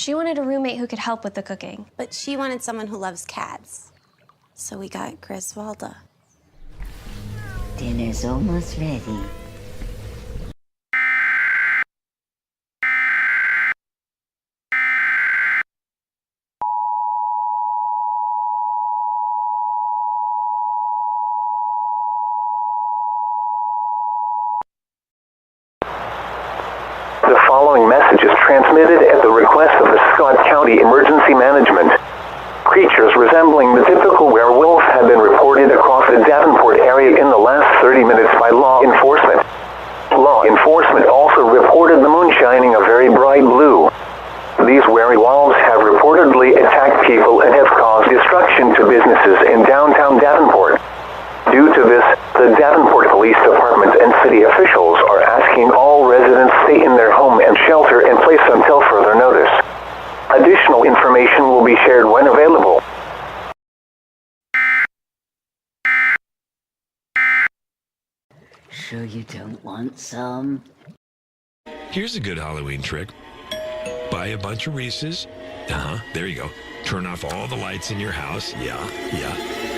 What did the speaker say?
She wanted a roommate who could help with the cooking. But she wanted someone who loves cats. So we got Griswolda. Dinner's almost ready. The following message is transmitted at the request of the Scott County Emergency Management. Creatures resembling the typical werewolf have been reported across the Davenport area in the last 30 minutes by law enforcement. Law enforcement also reported the moon shining a very bright blue. These werewolves have reportedly attacked people and have caused destruction to businesses in downtown Davenport. Due to this, the Davenport Police Department and city officials are asking all residents stay in their home and shelter in place until further notice. Additional information will be shared when available. Sure you don't want some? Here's a good Halloween trick. Buy a bunch of Reese's. There you go. Turn off all the lights in your house. Yeah.